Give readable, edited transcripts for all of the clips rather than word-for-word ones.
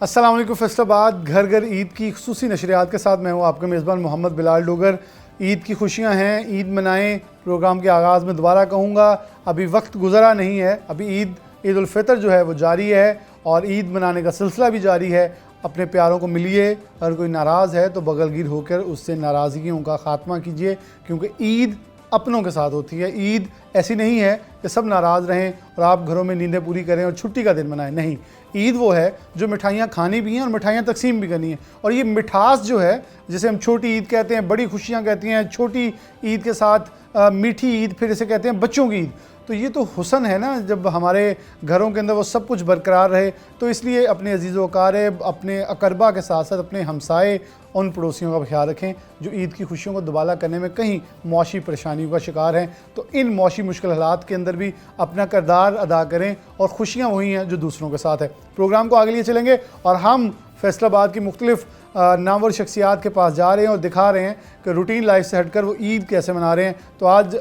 अस्सलाम वालेकुम। फैसलाबाद घर घर ईद की खुसूसी नशरियात के साथ मैं हूँ आपका मेज़बान मोहम्मद बिलाल डोगर। ईद की खुशियाँ हैं, ईद मनाएं। प्रोग्राम के आगाज़ में दोबारा कहूँगा, अभी वक्त गुज़रा नहीं है, अभी ईद उल फितर जो है वो जारी है और ईद मनाने का सिलसिला भी जारी है। अपने प्यारों को मिलिए, अगर कोई नाराज़ है तो बगलगिर होकर उससे नाराज़गियों का ख़ात्मा कीजिए, क्योंकि ईद अपनों के साथ होती है। ईद ऐसी नहीं है कि सब नाराज़ रहें और आप घरों में नींदें पूरी करें और छुट्टी का दिन मनाएं। नहीं, ईद वो है जो मिठाइयाँ खानी भी हैं और मिठाइयाँ तकसीम भी करनी है। और ये मिठास जो है, जिसे हम छोटी ईद कहते हैं, बड़ी खुशियाँ कहती हैं, छोटी ईद के साथ मीठी ईद, फिर इसे कहते हैं बच्चों की ईद। तो ये तो हुस्न है ना, जब हमारे घरों के अंदर वो सब कुछ बरकरार रहे। तो इसलिए अपने अजीज़ व अकारिब, अपने अकरबा के साथ साथ अपने हमसाए, उन पड़ोसियों का ख्याल रखें जो ईद की खुशियों को दुबाला करने में कहीं मौशी परेशानियों का शिकार हैं। तो इन मौशी मुश्किल हालात के अंदर भी अपना किरदार अदा करें और खुशियाँ वही हैं जो दूसरों के साथ है। प्रोग्राम को आगे लिए चलेंगे और हम फैसलाबाद की मुख्तलिफ नामवर शख्सियात के पास जा रहे हैं और दिखा रहे हैं कि रूटीन लाइफ से हटकर वो ईद कैसे मना रहे हैं। तो आज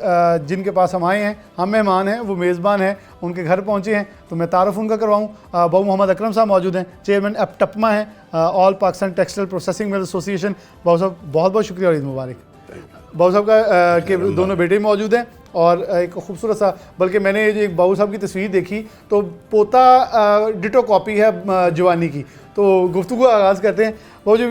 जिनके पास हम आए हैं, हम मेहमान हैं, वो मेज़बान हैं, उनके घर पहुंचे हैं, तो मैं तारुफ उनका करवाऊँ। बाबू मोहम्मद अकरम साहब मौजूद हैं, चेयरमैन टपमा हैं, all Pakistan textile processing mill association. बाबू साहब बहुत बहुत शुक्रिया और ईद मुबारक। बाबू साहब का के दोनों बेटे मौजूद हैं और एक खूबसूरत सा, बल्कि मैंने ये एक बाबू साहब की तस्वीर देखी तो पोता डिटो कॉपी है जवानी की। तो गुफ्तगू का आगाज़ करते हैं। वो जो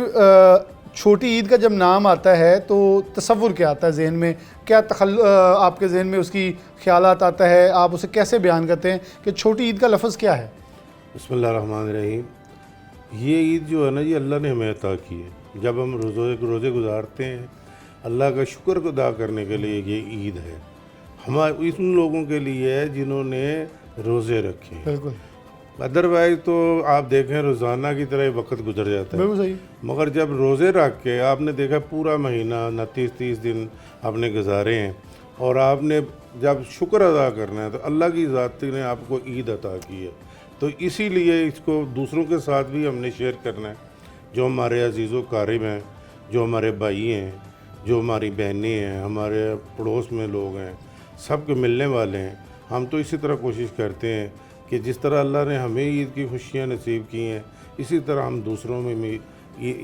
छोटी ईद का जब नाम आता है तो तसव्वुर क्या आता है जहन में, क्या आपके जहन में उसकी ख्यालात आता है, आप उसे कैसे बयान करते हैं कि छोटी ईद का लफ्ज़ क्या है? बिस्मिल्लाहिर्रहमानिर्रहीम। ये ईद जो है ना, ये अल्लाह ने हमें अता की है। जब हम रोज़े गुजारते हैं, अल्लाह का शुक्र अदा करने के लिए ये ईद है। हमारे उन लोगों के लिए है जिन्होंने रोज़े रखे। बिल्कुल। अदरवाइज़ तो आप देखें रोज़ाना की तरह वक्त गुजर जाता है। बिल्कुल सही। मगर जब रोज़े रख के आपने देखा पूरा महीना 29-30 दिन आपने गुजारे हैं और आपने जब शुक्र अदा करना है तो अल्लाह की ज़ाती ने आपको ईद अता की है। तो इसीलिए इसको दूसरों के साथ भी हमने शेयर करना है। जो हमारे अजीज़ व क़ारिब हैं, जो हमारे भाई हैं, जो हमारी बहनें हैं, हमारे पड़ोस में लोग हैं, सब के मिलने वाले हैं। हम तो इसी तरह कोशिश करते हैं कि जिस तरह अल्लाह ने हमें ईद की खुशियाँ नसीब की हैं, इसी तरह हम दूसरों में भी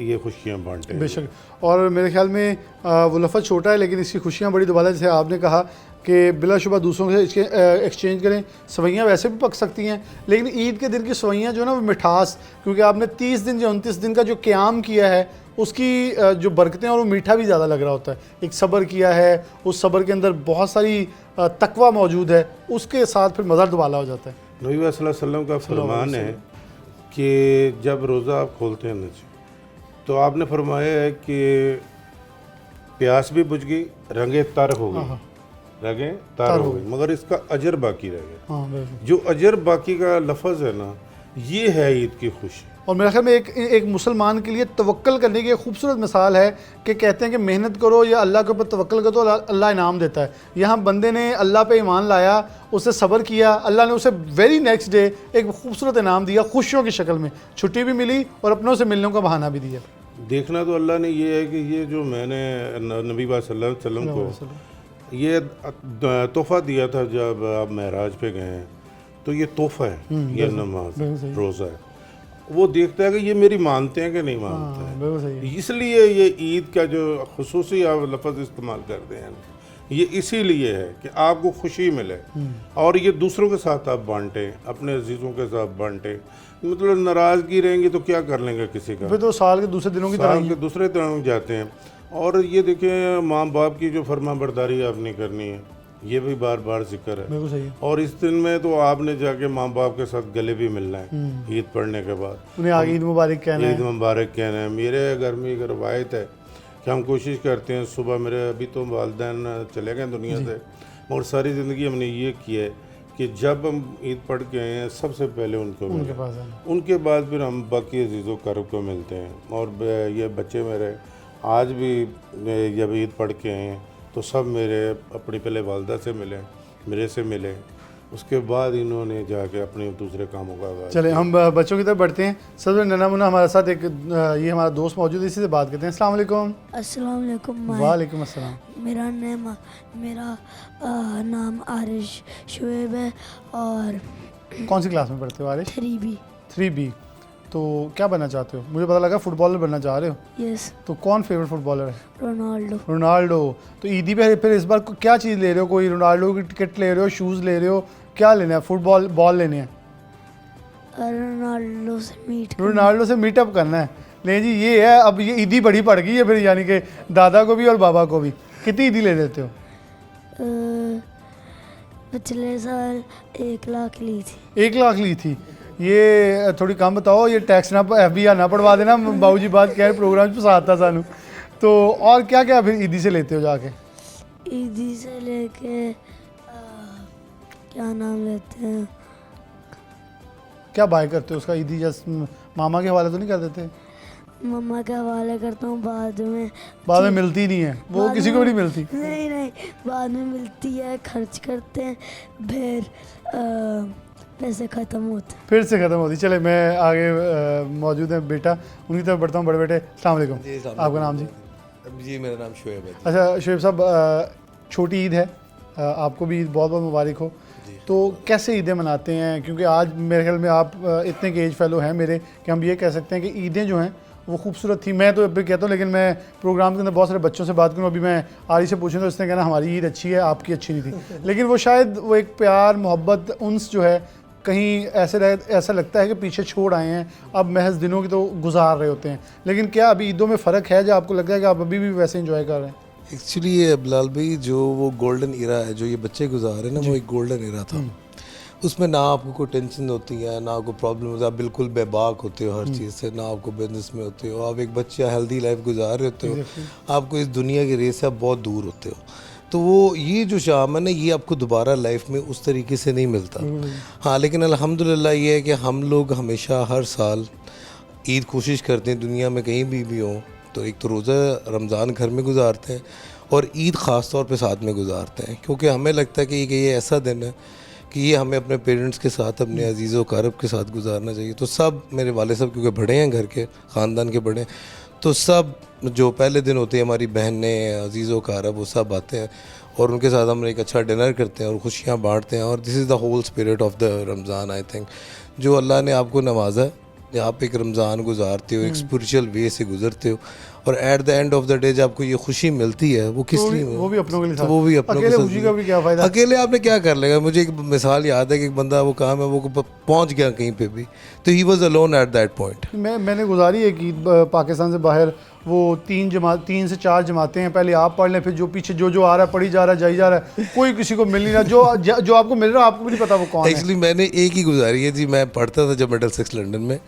ये खुशियाँ बांटें। बेशक। और मेरे ख्याल में वो लफ्ज़ छोटा है लेकिन इसकी खुशियाँ बड़ी दुबाला, जैसे आपने कहा कि बिलाशुबा दूसरों से इसके एक्सचेंज करें। सवैयाँ वैसे भी पक सकती हैं, लेकिन ईद के दिन की सवैयाँ जो है ना, वो मिठास, क्योंकि आपने 30 दिन या 29 दिन का जो क़याम किया है उसकी जो बरकतें और वो मीठा भी ज़्यादा लग रहा होता है। एक सब्र किया है, उस सब्र के अंदर बहुत सारी तकवा मौजूद है, उसके साथ फिर मज़ा दुबाला हो जाता है। नबी सल्लल्लाहु अलैहि वसल्लम का फरमान है कि जब रोज़ा आप खोलते हैं ना जी, तो आपने फरमाया है कि प्यास भी बुझ गई, रंगे तर हो गई, रंगे तर हो गई, मगर इसका अजर बाकी रह गया। जो अजर बाकी का लफ्ज़ है ना, ये है ईद की खुशी। और मेरे ख्याल में एक मुसलमान के लिए तवक्कल करने की एक खूबसूरत मिसाल है कि कहते हैं कि मेहनत करो या अल्लाह के ऊपर तवक्कल करो तो अल्लाह इनाम देता है। यहाँ बंदे ने अल्लाह पे ईमान लाया, उससे सब्र किया, अल्लाह ने उसे वेरी नेक्स्ट डे एक खूबसूरत इनाम दिया, खुशियों की शक्ल में। छुट्टी भी मिली और अपनों से मिलने का बहाना भी दिया। देखना तो अल्लाह ने ये है कि ये जो मैंने नबी सल्लल्लाहु अलैहि वसल्लम को ये तोहफ़ा दिया था जब आप महराज पे गए हैं, तो ये तोहफ़ा है, ये नमाज रोज़ा है। वो देखता है कि ये मेरी मानते हैं कि नहीं मानते हैं। इसलिए ये ईद का जो खुसूसी आप लफ्ज़ इस्तेमाल करते हैं, ये इसीलिए है कि आपको खुशी मिले और ये दूसरों के साथ आप बांटें, अपने अजीज़ों के साथ बांटें। मतलब नाराज़गी रहेंगी तो क्या कर लेंगे किसी का, तो साल के दूसरे दिनों की तरह दूसरे तरह जाते हैं। और ये देखिए, माँ बाप की जो फर्मा बरदारी आपने करनी है, ये भी बार बार जिक्र है। बिल्कुल सही है। और इस दिन में तो आपने जाके माँ बाप के साथ गले भी मिलना है ईद पढ़ने के बाद, उन्हें आगे ईद मुबारक कहना है। ईद मुबारक कहना है। मेरे घर में एक रवायत है कि हम कोशिश करते हैं सुबह, मेरे अभी तो वालिदैन चले गए दुनिया से, और सारी ज़िंदगी हमने ये किया है कि जब हम ईद पढ़ के आए हैं सबसे पहले उनके बाद फिर हम बाकी अजीज़ों क़रीब को मिलते हैं। और ये बच्चे मेरे आज भी जब ईद पढ़ के आए हैं तो सब मेरे अपनी पहले वालदा से मिले, मेरे से मिले, उसके बाद इन्होंने जाके अपने दूसरे कामों का आगाज़। चले हम बच्चों की तरफ बढ़ते हैं। सबसे नन्हा मुन्ना हमारे साथ एक ये हमारा दोस्त मौजूद है, इसी से बात करते हैं। अस्सलाम वालेकुम। अस्सलाम वालेकुम। वालेकुम अस्सलाम। मेरा नाम आरिश शुएब है और कौन सी क्लास में पढ़ते हो आरिश? 3B। 3B। तो क्या बनना चाहते हो? मुझे पता लगा फुटबॉलर बनना चाह रहे हो। यस, तो कौन फेवरेट फुटबॉलर है? रोनाल्डो। रोनाल्डो। तो ईदी पे फिर इस बार क्या चीज़ ले रहे हो? कोई रोनाल्डो की टिकट ले रहे हो, शूज़ ले रहे हो, क्या लेना है? फुटबॉल बॉल लेनी है? रोनाल्डो से मीट रोनाल्डो से मीटअप करना है। ले जी, ये है। अब ये ईदी बड़ी पड़ गई है फिर, यानी कि दादा को भी और बाबा को भी। कितनी ईदी ले देते हो? पिछले साल 1 लाख ली थी। 1 लाख ली थी। ये थोड़ी कम बताओ, ये टैक्स ना FBI ना पढ़वा देना। बाबूजी बात क्या है, प्रोग्राम फसाता सानू। तो और क्या क्या फिर ईदी से लेते हो जाके? ईदी से लेके क्या नाम लेते हैं, क्या बाय करते हो उसका ईदी? जस्ट मामा के हवाले तो नहीं कर देते? मम्मा के हवाले करता हूँ। बाद में मिलती नहीं है वो, बाद किसी को में- भी नहीं मिलती। नहीं नहीं, बाद में मिलती है, खर्च करते हैं, फिर पैसे ख़त्म होते हैं। फिर से ख़त्म होती। चले, मैं आगे मौजूद है बेटा, उनकी तरफ बढ़ता हूँ। बड़े बेटे, अस्सलाम वालेकुम। जी, अस्सलाम आपका नाम जी? जी, मेरा नाम शोएब है। अच्छा शोएब साहब, छोटी ईद है, आपको भी ईद बहुत बहुत मुबारक हो। तो कैसे ईदें मनाते हैं? क्योंकि आज मेरे ख्याल में आप इतने के एज फेलो हैं मेरे कि हम ये कह सकते हैं कि ईदें जो हैं वो खूबसूरत थी। मैं तो अभी कहता हूँ, लेकिन मैं प्रोग्राम के अंदर बहुत सारे बच्चों से बात करूँ, अभी मैं आरी से पूछूँ तो उसने कहना हमारी ईद अच्छी है, आपकी अच्छी नहीं थी। लेकिन वो शायद वो एक प्यार, मोहब्बत, उन्स जो है कहीं ऐसा लगता है कि पीछे छोड़ आए हैं, अब महज दिनों की तो गुजार रहे होते हैं। लेकिन क्या अभी ईदों में फ़र्क है जो आपको लगता है कि आप अभी भी वैसे इंजॉय कर रहे हैं? एक्चुअली ये बिलाल भाई, जो वो गोल्डन इरा है जो ये बच्चे गुजार रहे हैं ना, वो एक गोल्डन इरा था। उसमें ना आपको कोई टेंशन होती है, ना आपको प्रॉब्लम होती है, आप बिल्कुल बेबाक होते हो हर चीज़ से, ना आपको बिजनेस में होते हो, आप एक बच्चा हेल्दी लाइफ गुजार रहे होते हो, आपको इस दुनिया की रेस से आप बहुत दूर होते हो। तो वो ये जो शाम है ना, ये आपको दोबारा लाइफ में उस तरीके से नहीं मिलता। हाँ, लेकिन अल्हम्दुलिल्लाह ये है कि हम लोग हमेशा हर साल ईद कोशिश करते हैं, दुनिया में कहीं भी हो, तो एक तो रोज़ा रमज़ान घर में गुजारते हैं और ईद ख़ास तौर पे साथ में गुजारते हैं, क्योंकि हमें लगता है कि ये ऐसा दिन है कि ये हमें अपने पेरेंट्स के साथ, अपने अजीज़ व क़रीब के साथ गुजारना चाहिए। तो सब मेरे वाले साहब क्योंकि बड़े हैं, घर के ख़ानदान के बड़े हैं, तो सब जो पहले दिन होते हैं, हमारी बहनें, अजीज़ व क़रीब, वो सब आते हैं और उनके साथ हम एक अच्छा डिनर करते हैं और खुशियाँ बाँटते हैं। और this is the whole spirit of the Ramzan. I think जो अल्लाह ने आपको नवाजा है, आप एक रमज़ान गुजारते हो, एक स्पिरिचुअल वे से गुजरते हो, और at the end of the day जब आपको ये खुशी मिलती है, वो किस लिए? वो भी अपनों के लिए तो वो भी अपनों के अकेले साथ खुशी का भी क्या फ़ायदा? अकेले आपने क्या कर लेगा? मुझे एक मिसाल याद है कि एक बंदा, वो काम है, वो पहुंच गया कहीं पे भी, तो he was alone at that point. मैंने गुजारी है कि पाकिस्तान से बाहर वो 3 से 4 जमातें हैं, पहले आप पढ़ लें, फिर जो पीछे जो आ रहा है पढ़ी जा रहा है, जाई जा रहा है, कोई किसी को मिल नहीं रहा। जो आपको मिल रहा है आपको भी नहीं पता वो कौन है। एक्चुअली मैंने एक ही गुजारी है जी। मैं पढ़ता था जब मिडिलसेक्स लंदन में,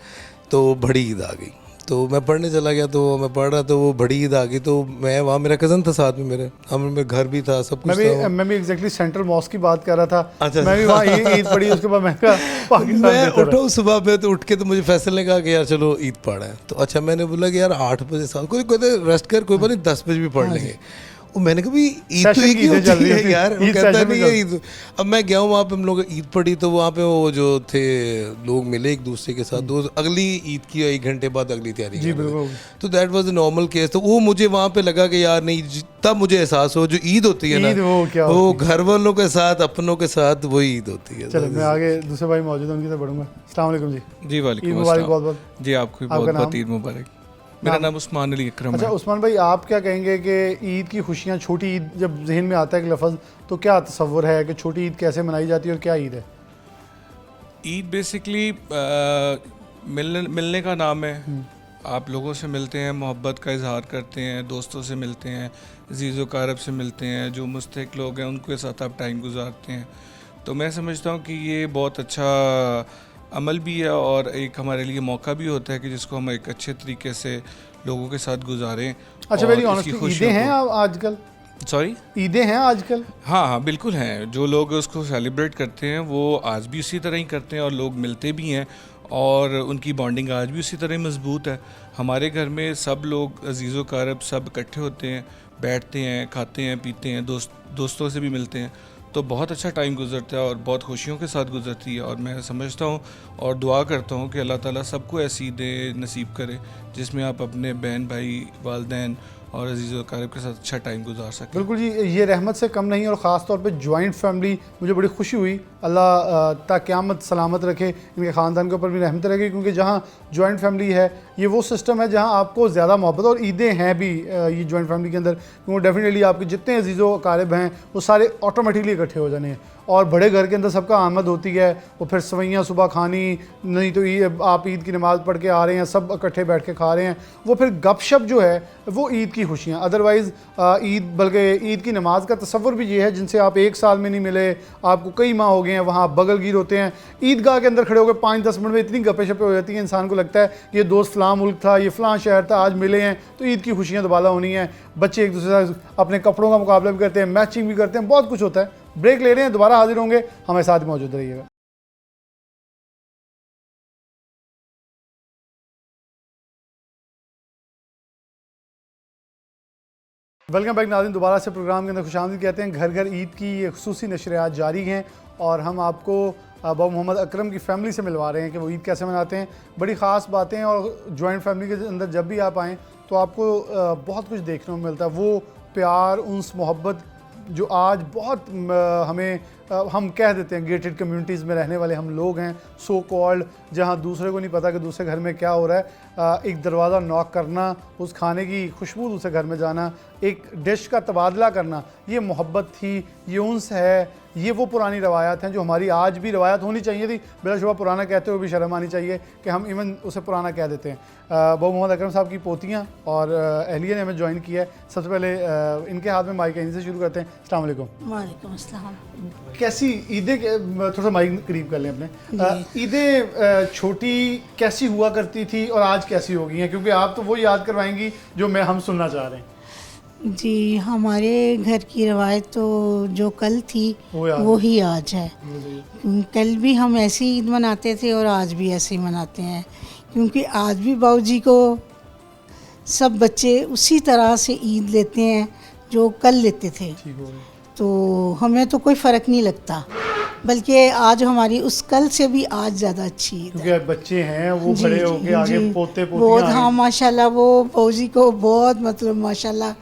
तो बड़ी ईद आ गई, तो मैं पढ़ने चला गया, तो मैं पढ़ रहा, तो वो बड़ी ईद आ गई, तो मैं वहाँ, मेरा कज़न था साथ में, मेरे घर भी था, सब कुछ था। मैं भी एग्जैक्टली सेंट्रल मॉस्क की बात कर रहा था। अच्छा। मैं भी वहाँ ईद पढ़ी, उसके बाद मैं कहा पाकिस्तान मैं बेहतर है। उठा सुबह में, तो उठ के तो मुझे फैसल ने कहा कि यार चलो ईद पढ़ा है। तो अच्छा, मैंने बोला कि यार 8 बजे साल कोई कहते रेस्ट कर, कोई बात नहीं 10 बजे भी पढ़ लेंगे। वो मैंने कहा भाई ईद तो एक ही होती है यार, वो कहता नहीं है ईद। अब मैं गया हूँ वहाँ पे, हम लोग ईद पढ़ी, तो वहाँ पे वो जो थे लोग मिले एक दूसरे के साथ, दोस्त अगली ईद की 1 घंटे बाद अगली तैयारी जी बिल्कुल। तो that was the normal case. तो वो मुझे वहाँ पे लगा कि यार नहीं, तब मुझे एहसास हो जो ईद होती है ना, ईद वो क्या वो होती घर वालों के साथ, अपनों के साथ, वही ईद होती है। चलो मैं आगे दूसरे भाई मौजूद हैं, उनकी तरफ बढ़ूंगा। अस्सलाम वालेकुम जी। जी ईद वालेकुम मुबारक अस्सलाम। बहुत बहुत। जी आपको भी आपका बहुत बहुत नाम? ईद मुबारक। मेरा नाम उस्मान अली अकरम अच्छा है। उस्मान भाई, आप क्या कहेंगे कि ईद की खुशियाँ, छोटी ईद जब जहन में आता है कि लफ्ज़, तो क्या तसव्वुर है कि छोटी ईद कैसे मनाई जाती है और क्या ईद है? ईद बेसिकली मिलने का नाम है। आप लोगों से मिलते हैं, मोहब्बत का इजहार करते हैं, दोस्तों से मिलते हैं, अजीज़ क़रीब से मिलते हैं, जो मुस्तहिक लोग हैं उनके साथ आप टाइम गुजारते हैं। तो मैं समझता हूँ कि ये बहुत अच्छा अमल भी है और एक हमारे लिए मौका भी होता है कि जिसको हम एक अच्छे तरीके से लोगों के साथ गुजारें। अच्छा, वेरी ऑनेस्टली, ईदें हैं आजकल? सॉरी, ईदें हैं आजकल? हाँ हाँ बिल्कुल हैं। जो लोग उसको सेलिब्रेट करते हैं वो आज भी उसी तरह ही करते हैं और लोग मिलते भी हैं और उनकी बॉन्डिंग आज भी उसी तरह मजबूत है। हमारे घर में सब लोग अजीज़ व क़रीब सब इकट्ठे होते हैं, बैठते हैं, खाते हैं, पीते हैं, दोस्तों से भी मिलते हैं, तो बहुत अच्छा टाइम गुजरता है और बहुत खुशियों के साथ गुजरती है। और मैं समझता हूँ और दुआ करता हूँ कि अल्लाह ताला सबको ऐसी ईदें नसीब करे जिसमें आप अपने बहन भाई, वालिदैन और अजीज़ अकारिब के साथ अच्छा टाइम गुजार सकें। बिल्कुल जी, ये रहमत से कम नहीं, और ख़ास तौर पे जॉइंट फैमिली, मुझे बड़ी खुशी हुई। अल्लाह ता क़यामत सलामत रखे, इनके ख़ानदान के ऊपर भी रहमत रखे, क्योंकि जहाँ जॉइंट फैमिली है ये वो सिस्टम है जहाँ आपको ज़्यादा मोहब्बत, और ईदें हैं भी ये जॉइंट फैमिली के अंदर, क्योंकि डेफिनेटली आपके जितने अजीज़ो अकारिब हैं वो सारे ऑटोमेटिकली इकट्ठे हो जाने हैं। और बड़े घर के अंदर सबका आमद होती है, वो फिर सवैयाँ सुबह खानी, नहीं तो आप ईद की नमाज़ पढ़ के आ रहे हैं, सब इकट्ठे बैठ के खा रहे हैं, वो फिर गपशप जो है वो ईद की खुशियाँ। अदरवाइज़ ईद, बल्कि ईद की नमाज़ का तसव्वुर भी ये है जिनसे आप एक साल में नहीं मिले, आपको कई माह हो गए हैं, वहाँ बगलगीर होते हैं, ईदगाह के अंदर खड़े होकर 5-10 मिनट में इतनी गपे शपे हो जाती हैं, इंसान को लगता है कि ये दोस्त फ़लाँ मुल्क था, ये फ़लाँ शहर था, आज मिले हैं तो ईद की खुशियाँ दोबारा होनी है। बच्चे एक दूसरे से अपने कपड़ों का मुकाबला भी करते हैं, मैचिंग भी करते हैं, बहुत कुछ होता है। ब्रेक ले रहे हैं, दोबारा हाजिर होंगे, हमारे साथ मौजूद रहिएगा। वेलकम बैक नाज़रीन, दोबारा से प्रोग्राम के अंदर खुशामदीद कहते हैं। घर घर ईद की ये खुसूसी नशरियात जारी हैं और हम आपको बाबू मोहम्मद अकरम की फ़ैमिली से मिलवा रहे हैं कि वो ईद कैसे मनाते हैं। बड़ी ख़ास बातें हैं, और जॉइंट फैमिली के अंदर जब भी आप आएँ तो आपको बहुत कुछ देखने को मिलता है। वो प्यार, उन्स, मोहब्बत जो आज बहुत हमें हम कह देते हैं गेटेड कम्युनिटीज़ में रहने वाले हम लोग हैं, सो कॉल्ड, जहाँ दूसरे को नहीं पता कि दूसरे घर में क्या हो रहा है। एक दरवाज़ा नॉक करना, उस खाने की खुशबू दूसरे घर में जाना, एक डिश का तबादला करना, ये मोहब्बत थी, ये उन्स है, ये वो पुरानी रवायात हैं जो हमारी आज भी रवायात होनी चाहिए थी। बिलाशुबा पुराना कहते हुए भी शर्म आनी चाहिए कि हम इवन उसे पुराना कह देते हैं। बाबू मोहम्मद अकरम साहब की पोतियाँ और अहलिया ने हमें ज्वाइन किया है। सबसे पहले इनके हाथ में माइक है, इनसे शुरू करते हैं। अस्सलाम वालेकुम। वालेकुम अस्सलाम। कैसी ईदें, थोड़ा सा माइक करीब कर लें अपने, ईदें छोटी कैसी हुआ करती थी और आज कैसी हो गई हैं, क्योंकि आप तो वो याद करवाएंगी जो हम सुनना चाह रहे हैं। जी, हमारे घर की रवायत तो जो कल थी वो ही आज है। कल भी हम ऐसी ईद मनाते थे और आज भी ऐसे ही मनाते हैं, क्योंकि आज भी बाऊजी को सब बच्चे उसी तरह से ईद लेते हैं जो कल लेते थे। तो हमें तो कोई फ़र्क नहीं लगता, बल्कि आज हमारी उस कल से भी आज ज़्यादा अच्छी ईद है। क्योंकि बच्चे हैं वो बड़े होके आगे पोते बहुत, हाँ माशाल्लाह, वो बाऊजी को बहुत, मतलब माशाल्लाह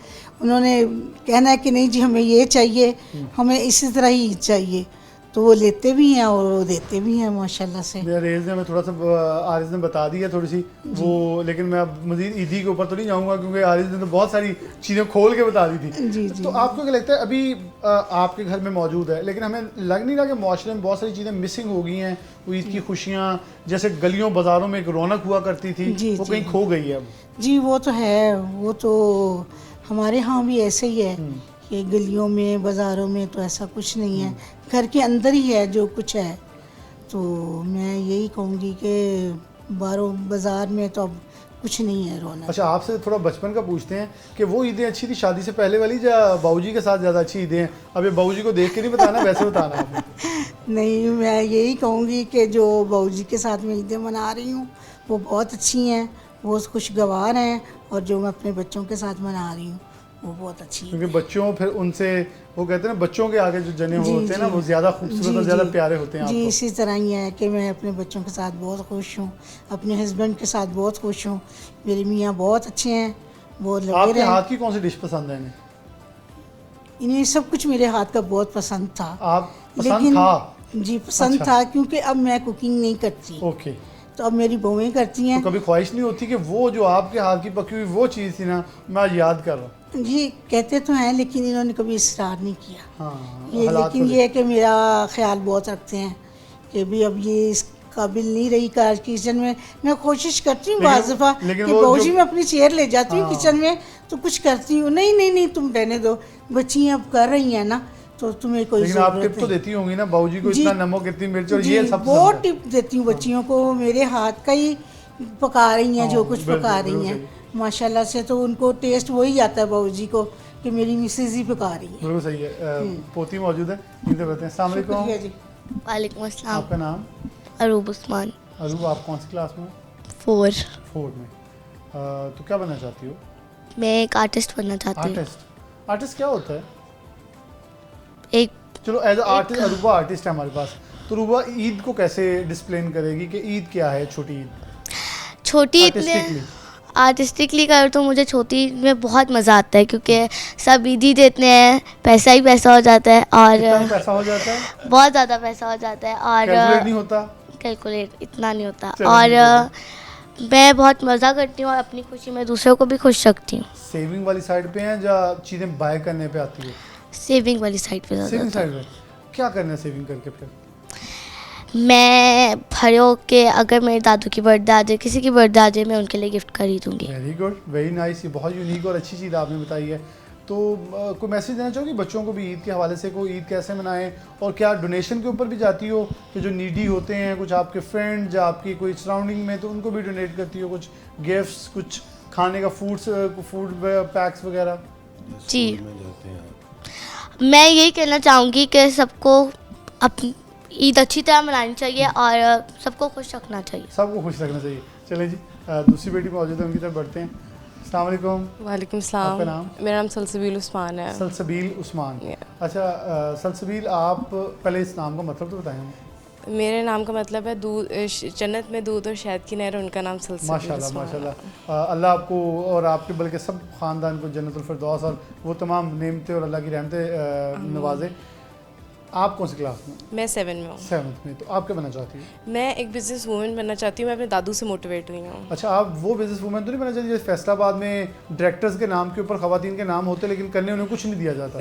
उन्होंने कहना है कि नहीं जी हमें ये चाहिए, हमें इसी तरह ही चाहिए, तो वो लेते भी हैं और वो देते भी हैं माशाल्लाह से। रेज ने मैं थोड़ा सा आरिज़ ने बता दी है थोड़ी सी वो, लेकिन मैं अब मज़ीद ईदी के ऊपर तो नहीं जाऊँगा, क्योंकि आरिज़ ने तो बहुत सारी चीज़ें खोल के बता दी थी। जी, तो आपको क्या लगता है, अभी आपके घर में मौजूद है, लेकिन हमें लग नहीं रहा कि माशरे में बहुत सारी चीज़ें मिसिंग हो गई हैं। वो ईद की खुशियाँ, जैसे गलियों बाज़ारों में एक रौनक हुआ करती थी, वो कहीं खो गई है अब। जी वो तो है, वो तो हमारे यहाँ भी ऐसे ही है कि गलियों में बाज़ारों में तो ऐसा कुछ नहीं है, घर के अंदर ही है जो कुछ है। तो मैं यही कहूँगी कि बाहरों बाज़ार में तो अब कुछ नहीं है रौनक। अच्छा, आपसे थोड़ा बचपन का पूछते हैं कि वो ईदें अच्छी थी शादी से पहले वाली या बाऊजी के साथ ज़्यादा अच्छी ईदें हैं? अब ये बाऊजी को देख के नहीं बताना, वैसे बताना आपने। नहीं, मैं यही कहूँगी कि जो बाऊजी के साथ मैं ईदें मना रही हूँ वो बहुत अच्छी हैं, वो खुशगवार हैं, और जो मैं अपने बच्चों के साथ मना रही हूँ वो बहुत अच्छी है। क्योंकि बच्चों, फिर उनसे वो कहते हैं ना, बच्चों के आगे जो जने होते हैं ना वो ज़्यादा खूबसूरत और ज़्यादा प्यारे होते हैं। जी, इसी तरह ही है कि मैं अपने बच्चों के साथ बहुत खुश हूँ, अपने हस्बैंड के साथ बहुत खुश हूँ, मेरे मियाँ बहुत अच्छे हैं, वो लगे आपके रहे। हाथ की कौन सी डिश पसंद है इन्हें? इन्हें सब कुछ मेरे हाथ का बहुत पसंद था। आप पसंद था? जी पसंद अच्छा। था, क्योंकि अब मैं कुकिंग नहीं करती, ओके। तो अब मेरी बहुएं करती हैं। तो कभी ख्वाहिश नहीं होती कि वो जो आपके हाथ की पकी हुई वो चीज़ थी ना, मैं आज याद कर रहा हूँ? जी कहते तो हैं, लेकिन इन्होंने कभी इसरार नहीं किया। हाँ, ये हालात लेकिन को ये है कि मेरा ख्याल बहुत रखते हैं कि भी अब ये इस काबिल नहीं रही कार किचन में। मैं कोशिश करती हूँ बाज़ दफ़ा कि बाऊजी मैं अपनी चेयर ले जाती हूँ किचन में तो कुछ करती हूँ, नहीं नहीं नहीं तुम रहने दो, बच्ची अब कर रही हैं ना, तो तुम्हें कोई लेकिन आप टिप तो देती होंगी ना बाऊजी को, इतना नमक, इतनी मिर्च, और ये सब बहुत टिप देती हूँ बच्चियों को। मेरे हाथ का ही पका रही हैं जो कुछ पका रही हैं माशाल्लाह से, तो उनको टेस्ट वही आता है बाऊजी को कि मेरी मिसेज ही पका रही है। बिल्कुल सही है। पोती मौजूद है, इनसे बताते हैं। अस्सलाम वालेकुम। जी, वालेकुम अस्सलाम। आपका नाम? अरूब उस्मान। अरूब, आप कौन सी क्लास में? 4। 4 में। तो क्या बनना चाहती हो? मैं एक आर्टिस्ट बनना चाहती हूँ। आर्टिस्ट? आर्टिस्ट क्या होता है? एक चलो, एज आर्टिस्ट, अरूबा आर्टिस्ट है हमारे पास, तो अरूबा ईद को कैसे डिस्प्लेन करेगी कि ईद क्या है? छोटी ईद छोटी ईद आर्टिस्टिकली? आर्टिस्टिकली करो तो मुझे छोटी ईद में बहुत मज़ा आता है, क्योंकि सब ईद ही देते हैं, पैसा ही पैसा हो जाता है और कितना पैसा हो जाता है? बहुत ज़्यादा पैसा हो जाता है कैलकुलेट और नहीं होता? कैलकुलेट इतना नहीं होता। चलो, और मैं बहुत मज़ा करती हूँ और अपनी खुशी में दूसरों को भी खुश रखती हूँ। सेविंग वाली साइड पे हैं या चीज़ें बाय करने पे आती है? सेविंग वाली साइड पे ज़्यादा सेविंग होता है। साइड पे क्या करना है सेविंग करके फिर? मैं खड़े होके अगर मेरे दादू की बर्थडे आ जाए, किसी की बर्थडे आ जाए, मैं उनके लिए गिफ्ट खरीदूँगी। Very good, very nice. ये बहुत यूनिक और अच्छी चीज़ आपने बताई है। तो कोई मैसेज देना चाहोगी बच्चों को भी ईद के हवाले से, को ईद कैसे मनाएं, और क्या डोनेशन के ऊपर भी जाती हो कि जो नीडी होते हैं, कुछ आपके फ्रेंड्स या आपकी कोई सराउंडिंग में, तो उनको भी डोनेट करती हो कुछ गिफ्ट्स, कुछ खाने का फूड पैक्स वगैरह? जी, में जाते हैं आप। मैं यही कहना चाहूँगी कि सबको अपनी ईद अच्छी तरह मनानी चाहिए और सबको खुश रखना चाहिए। सबको खुश रखना चाहिए। चलें जी, दूसरी बेटी मौजूद है, उनकी तरफ बढ़ते हैं। अस्सलाम वालेकुम। वालेकुम आपका सलाम। नाम? मेरा नाम सलसबील उस्मान है। सलसबील उस्मान। Yeah. अच्छा, सलसबील, आप पहले इस नाम का मतलब तो बताएं हमें। मेरे नाम का मतलब है दूध, जन्नत में दूध और शहद की नहर, उनका नाम सलसबील माशाल्लाह उस्मान है। माशाल्लाह। अल्लाह आपको और आपके बल्कि सब ख़ानदान को जन्नतुल फिरदौस और वो तमाम नेमतें और अल्लाह की रहमतें नवाजे। आप कौन सी क्लास में? मैं 7 में हूँ। 7th में। तो आप क्या बनना चाहती हो? मैं एक बिजनेस वूमन बनना चाहती हूँ। मैं अपने दादू से मोटिवेट हुई हूँ। अच्छा, आप वो बिजनेस वूमेन तो नहीं बनना चाहती जैसे फैसलाबाद में डायरेक्टर्स के नाम के ऊपर खवातीन के नाम होते लेकिन करने उन्हें कुछ नहीं दिया जाता?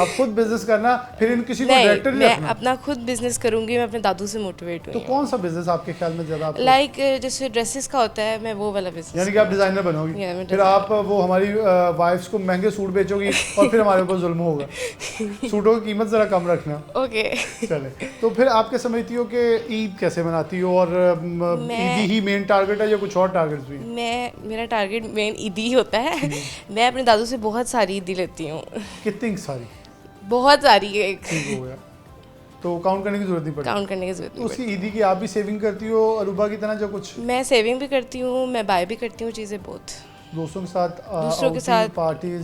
आप खुद बिजनेस करना, फिर इन किसी को नहीं, डायरेक्टर नहीं मैं रखना। अपना खुद बिजनेस करूँगी। मैं अपने दादू से मोटिवेट तो हुई हूँ। कौन सा बिजनेस आपके ख्याल में ज़्यादा आपको? लाइक जैसे ड्रेसेस का होता है, मैं वो वाला बिजनेस। यानी कि आप डिज़ाइनर बनोगी, Yeah, मैं फिर आप वो हमारी वाइफ्स को महंगे सूट बेचोगी और फिर हमारे ऊपर जुल्म होगा। सूटों की कीमत ज़रा कम रखना। ओके। चले, तो फिर आप क्या समझती हो कि ईद कैसे मनाती हो, और ईद ही मेन टारगेट है या कुछ और टारगेट्स भी? मेरा टारगेट मेन ईद ही होता है। मैं अपने दादू से बहुत सारी ईदी लेती हूँ। कितनी सारी? बहुत सारी, एक ठीक हो गया, तो काउंट करने की जरूरत नहीं पड़ती। काउंट करने की जरूरत तो नहीं उसकी ईदी की आप भी सेविंग करती हो अरूबा की तरह जो कुछ? पड़ती। मैं सेविंग भी करती हूँ, मैं बाय भी करती हूँ चीज़ें बहुत। दोस्तों के साथ दूसरों के साथ पार्टीज?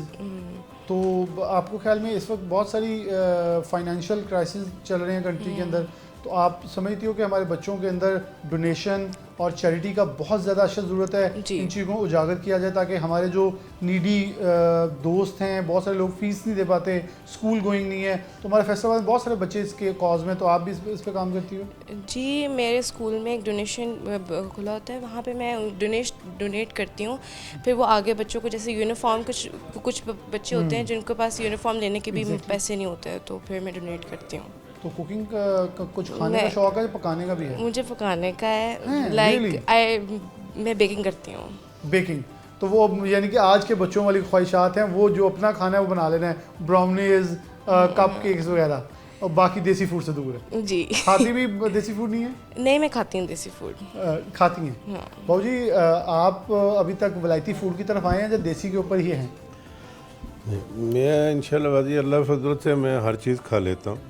तो आपको ख्याल में इस वक्त बहुत सारी फाइनेंशियल क्राइसिस चल रहे हैं कंट्री के अंदर, तो आप समझती हो कि हमारे बच्चों के अंदर डोनेशन और चैरिटी का बहुत ज़्यादा अशद ज़रूरत है, जी। इन चीज़ों को उजागर किया जाए ताकि हमारे जो नीडी दोस्त हैं, बहुत सारे लोग फीस नहीं दे पाते, स्कूल गोइंग नहीं है, तो हमारे फैसलाबाद में बहुत सारे बच्चे इसके कॉज में, तो आप भी इस पे काम करती हो? जी, मेरे स्कूल में एक डोनेशन खुला होता है, वहाँ पे मैं डोनेट करती हूँ। फिर वो आगे बच्चों को जैसे यूनिफॉर्म, कुछ बच्चे होते हैं जिनके पास यूनिफॉर्म लेने के भी पैसे नहीं होते हैं, तो फिर मैं डोनेट करती हूँ। तो कुकिंग का कुछ खाने का शौक है, पकाने का भी है? मुझे पकाने का है, really? लाइक मैं बेकिंग करती हूँ। बेकिंग, तो वो यानी कि आज के बच्चों वाली ख्वाहिशात हैं, वो जो अपना खाना है वो बना लेना है, ब्राउनीज, कप केक्स वगैरह, और बाकी देसी फूड से दूर है। जी। खाती भी देसी फूड नहीं है? नहीं, मैं खाती हूँ देसी फूड। खाती हैं? बाबू जी, आप अभी तक वलायती फूड की तरफ आए हैं या देसी के ऊपर ही हैं? मैं इंशाल्लाह वाजी अल्लाह फजल से मैं हर चीज़ खा लेता हूँ।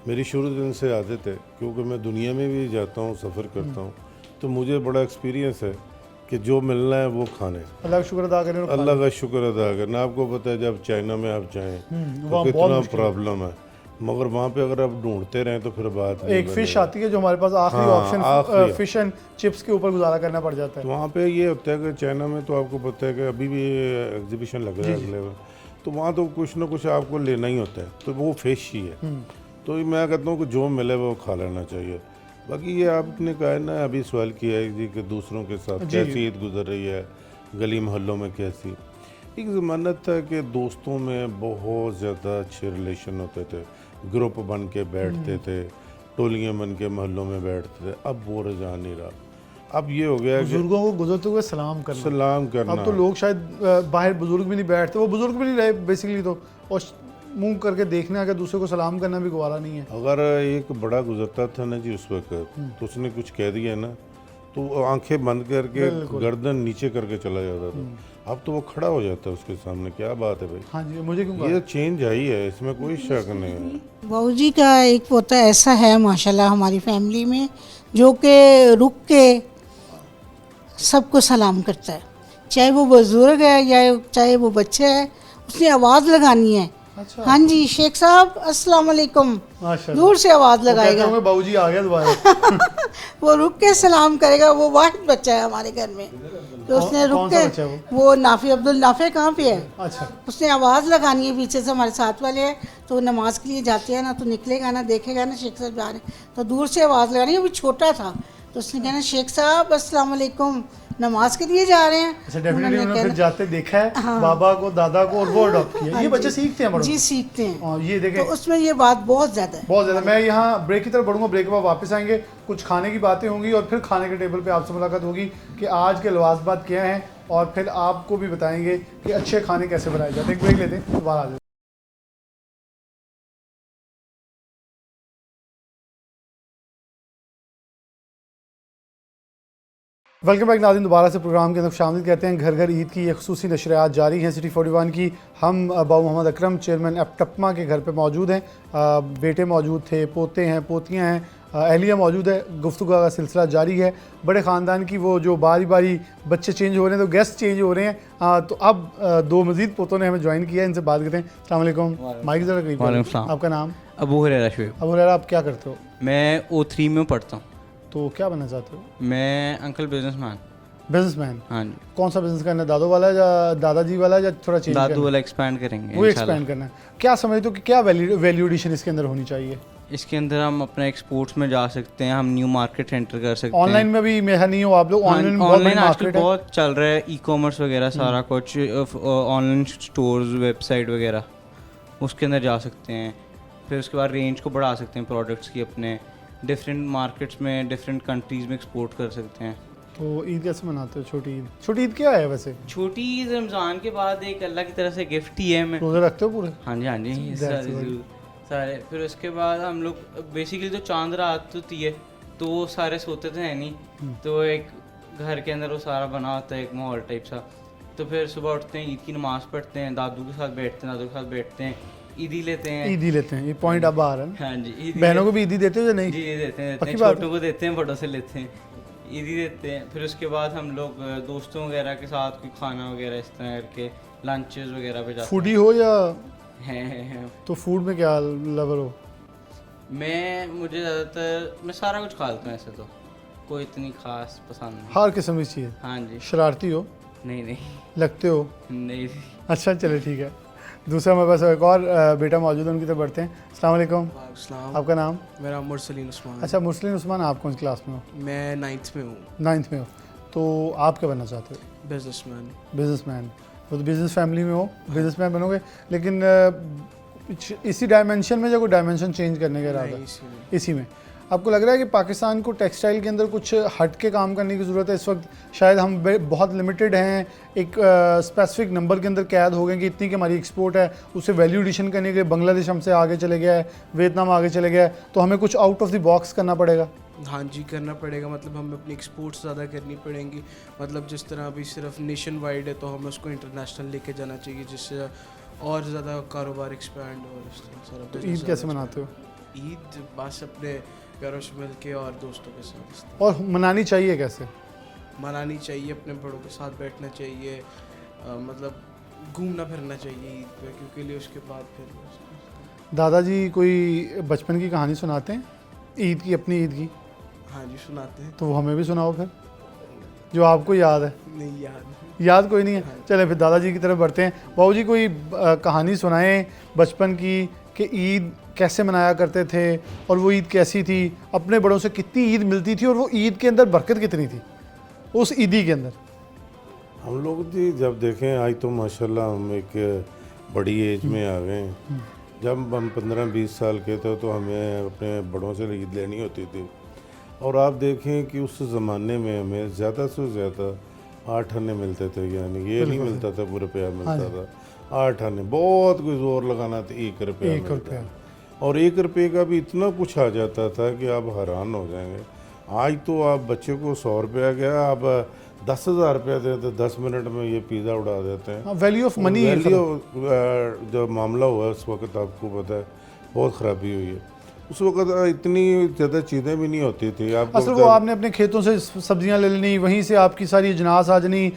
मेरी शुरू दिन से आदत है, क्योंकि मैं दुनिया में भी जाता हूँ, सफ़र करता हूँ, तो मुझे बड़ा एक्सपीरियंस है कि जो मिलना है वो खाने। अल्लाह का शुक्र अदा करें और अल्लाह का शुक्र अदा करना। आपको पता है जब चाइना में आप जाएँ तो वहाँ बहुत कितना मुश्किल है। प्रॉब्लम है, मगर वहाँ पे अगर आप ढूंढते रहें तो फिर बात नहीं एक फिश आती है जो हमारे पास आखिरी हाँ, ऑप्शन, आखिरी। फिश एंड चिप्स के ऊपर गुजारा करना पड़ जाता तो है। वहाँ पे ये होता है कि चाइना में तो आपको पता है कि अभी भी एग्जीबिशन लग रहा है अगले में, तो वहाँ तो कुछ ना कुछ आपको लेना ही होता है, तो वो फिश ही है। तो मैं कहता हूँ कि जो मिले वो खा लेना चाहिए। बाकी ये आपने कहा है ना, अभी सवाल किया है जी कि दूसरों के साथ कैसी ईद गुजर रही है, गली मोहल्लों में कैसी। एक ज़माना था कि दोस्तों में बहुत ज़्यादा अच्छे रिलेशन होते थे, ग्रुप बन के बैठते थे, टोलियाँ बन के मोहल्लों में बैठते थे। अब वो रुझान नहीं रहा। अब ये हो गया कि बुजुर्गों को गुजरते हुए सलाम करना। सलाम करना। अब तो लोग शायद बाहर बुजुर्ग भी नहीं बैठते, वो बुजुर्ग भी नहीं रहे बेसिकली, तो और मुंह करके देखना कि दूसरे को सलाम करना भी गवारा नहीं है। अगर एक बड़ा गुजरता था ना जी उस वक्त, तो उसने कुछ कह दिया ना तो आंखें बंद करके गर्दन नीचे करके चला जाता था। अब तो वो खड़ा हो जाता है उसके सामने। क्या बात है भाई? हाँ जी, मुझे क्यों ये चेंज आई है, इसमें कोई शक नहीं है। बाबूजी का एक पोता ऐसा है माशाल्लाह हमारी फैमिली में, जो कि रुक के सबको सलाम करता है, चाहे वो बुजुर्ग है या चाहे वो बच्चा है, उसने आवाज़ लगानी है। अच्छा। हाँ जी शेख साहब अस्सलाम वालेकुम, माशाल्लाह। दूर से आवाज़ लगाएगा। बाबूजी आ गया दोबारा। वो रुक के सलाम करेगा। वो वाहिद बच्चा है हमारे घर में, तो उसने रुक कौन सा बच्चा है के, वो नाफी अब्दुल नाफे कहाँ पे है, अच्छा उसने आवाज़ लगानी है पीछे से। हमारे साथ वाले हैं तो वो नमाज के लिए जाते हैं ना, तो निकलेगा ना, देखेगा ना शेख साहब जा रहे हैं, तो दूर से आवाज़ लगानी है। वो छोटा था तो उसने कहना शेख साहब अस्सलाम वालेकुम, नमाज के लिए जा रहे हैं। अच्छा, डेफिनेटली उन्होंने फिर जाते देखा है बाबा को, दादा को, और वो अडॉप्ट किया। ये बच्चे सीखते हैं बड़ों जी से। सीखते हैं। और ये देखें, तो उसमें ये बात बहुत ज़्यादा है। बहुत ज़्यादा। मैं यहाँ ब्रेक की तरफ बढ़ूंगा, ब्रेक के बाद वापस आएंगे, कुछ खाने की बातें होंगी और फिर खाने के टेबल पे आपसे मुलाकात होगी कि आज के लवाजमात क्या हैं, और फिर आपको भी बताएंगे कि अच्छे खाने कैसे बनाए जाते हैं। एक ब्रेक लेते हैं, दोबारा आ जाते हैं। वेलकम बैक नाज़रीन, दोबारा से प्रोग्राम के अंदर शामिल कहते हैं। घर घर ईद की ये खसूसी नशरियात जारी हैं सिटी 41 की। हम बाबू मोहम्मद अकरम चेयरमैन एपटप्मा के घर पे मौजूद हैं। बेटे मौजूद थे, पोते हैं, पोतियां हैं, अहलिया मौजूद है। गुफ्तगू का सिलसिला जारी है। बड़े ख़ानदान की वो जो बारी बारी बच्चे चेंज हो रहे हैं तो गेस्ट चेंज हो रहे हैं। तो अब दो मज़ीद पोतों ने हमें ज्वाइन किया है, इनसे बात करते हैं। अस्सलाम वालेकुम। माइक ज़रा करीब करिए। आपका नाम? अबू हुरैरा शुएब। अबू हुरैरा, आप क्या करते हो? मैं O3 में पढ़ता हूँ। तो क्या बनना चाहते हो? मैं अंकल बिजनेसमैन। बिजनेसमैन? हाँ जी। कौन सा बिजनेस करना है? दादू वाला या दादाजी वाला, या थोड़ा चेंज करना है? दादू वाला एक्सपैंड करेंगे वो इंशाल्लाह। एक्सपैंड करना है। क्या समझते हो कि क्या वैल्यू एडिशन इसके अंदर होनी चाहिए? इसके अंदर हम अपना एक्सपोर्ट्स में जा सकते हैं, हम न्यू मार्केट एंटर कर सकते हैं। ऑनलाइन में भी मेरा नहीं हो आप लोग? ऑनलाइन ऑनलाइन आजकल बहुत चल रहा है, ई कॉमर्स वगैरह सारा कुछ, ऑनलाइन स्टोर्स, वेबसाइट वगैरह, उसके अंदर जा सकते हैं। फिर उसके बाद रेंज को बढ़ा सकते हैं प्रोडक्ट्स की, अपने डिफरेंट मार्केट्स में, डिफरेंट कंट्रीज़ में एक्सपोर्ट कर सकते हैं। तो ईद कैसे मनाते हो? छोटी ईद? छोटी ईद क्या है वैसे? छोटी ईद रमज़ान के बाद एक अल्लाह की तरफ से गिफ्ट ही है। मैं रोज़े रखते हो पूरे? हाँ जी, हाँ जी, सारे। फिर उसके बाद हम लोग बेसिकली तो चांद रात होती है तो वो सारे सोते तो है नहीं, तो एक घर के अंदर वो सारा बना होता है एक माहौल टाइप सा। तो फिर सुबह उठते हैं, ईद की नमाज़ पढ़ते हैं, दादू के साथ बैठते हैं, दादू के साथ बैठते हैं, ईदी लेते हैं। ईदी लेते हैं, ये पॉइंट अब आ रहा है। हाँ जी। बहनों को भी ईदी देते हो या नहीं? जी देते हैं, छोटों को देते हैं, बड़ों से लेते हैं, ईदी देते हैं। फिर उसके बाद हम लोग दोस्तों वगैरह के साथ कोई खाना वगैरह इस तरह करके लंचेस वगैरह पे जाते हैं। फूडी हो या हैं? तो फूड में क्या लवर हो? मुझे ज़्यादातर मैं सारा कुछ खा लेता हूँ, ऐसे तो कोई इतनी खास पसंद नहीं। हर किस्म की चीज़? हाँ जी। शरारती हो? नहीं लगते हो? नहीं। अच्छा चले ठीक है। दूसरा मेरे पास एक और बेटा मौजूद है, उनकी तरफ बढ़ते हैं। अस्सलाम वालेकुम। आपका नाम? मेरा मुरसलीन उस्मान। अच्छा मुरसलीन उस्मान, आप कौन सी क्लास में हो? मैं 9th में हूँ। 9th में हो। तो आप क्या बनना चाहते हो? बिजनेसमैन। बिजनेसमैन? वो तो बिजनेस फैमिली में हो, बिजनेसमैन बनोगे, लेकिन इसी डायमेंशन में या कोई डायमेंशन चेंज करने का इरादा? इसी में। आपको लग रहा है कि पाकिस्तान को टेक्सटाइल के अंदर कुछ हट के काम करने की ज़रूरत है इस वक्त? शायद हम बहुत लिमिटेड हैं, एक स्पेसिफिक नंबर के अंदर कैद हो गए कि इतनी की हमारी एक्सपोर्ट है, उससे वैल्यू एडिशन करने के लिए बांग्लादेश हमसे आगे चले गया है, वियतनाम आगे चले गया है, तो हमें कुछ आउट ऑफ द बॉक्स करना पड़ेगा। हाँ जी, करना पड़ेगा। मतलब हमें अपनी एक्सपोर्ट्स ज़्यादा करनी पड़ेंगी। मतलब जिस तरह अभी सिर्फ नेशन वाइड है तो हमें उसको इंटरनेशनल लेके जाना चाहिए, जिससे और ज़्यादा कारोबार एक्सपैंड हो। इस तरह सारा। ईद कैसे मनाते हो? ईद बस अपने प्यारों से मिल के और दोस्तों के साथ। और मनानी चाहिए कैसे? मनानी चाहिए, अपने बड़ों के साथ बैठना चाहिए, मतलब घूमना फिरना चाहिए ईद पे, क्योंकि लिए उसके बाद फिर दादाजी कोई बचपन की कहानी सुनाते हैं ईद की, अपनी ईद की? हाँ जी सुनाते हैं। तो वो हमें भी सुनाओ फिर, जो आपको याद है। नहीं याद कोई नहीं है? चले फिर दादाजी की तरफ बढ़ते हैं। बाबू जी कोई कहानी सुनाएं बचपन की कि ईद कैसे मनाया करते थे और वो ईद कैसी थी, अपने बड़ों से कितनी ईद मिलती थी और वो ईद के अंदर बरकत कितनी थी उस ईदी के अंदर? हम लोग जी जब देखें आज तो माशाल्लाह हम एक बड़ी एज में आ गए हैं। जब हम 15-20 साल के थे तो हमें अपने बड़ों से ईद लेनी होती थी, और आप देखें कि उस ज़माने में हमें ज़्यादा से ज़्यादा 8 आने मिलते थे, यानी ये नहीं मिलता था पूरा रुपया मिलता था, 8 आने, बहुत कोई ज़ोर लगाना था 1 रुपया मिलता, और 1 रुपये का भी इतना कुछ आ जाता था कि आप हैरान हो जाएंगे। आज तो आप बच्चे को 100 रुपया गया, आप 10,000 रुपया दें तो 10 मिनट में ये पिज़्ज़ा उड़ा देते हैं। वैल्यू ऑफ मनी, जो मामला हुआ है उस वक्त आपको पता है बहुत ख़राबी हुई है। उस वक्त इतनी ज़्यादा चीज़ें भी नहीं होती थी। आपको असल वो आपने अपने खेतों से सब्जियां ले लेनी, वहीं से आपकी सारी अजनास आ जानी,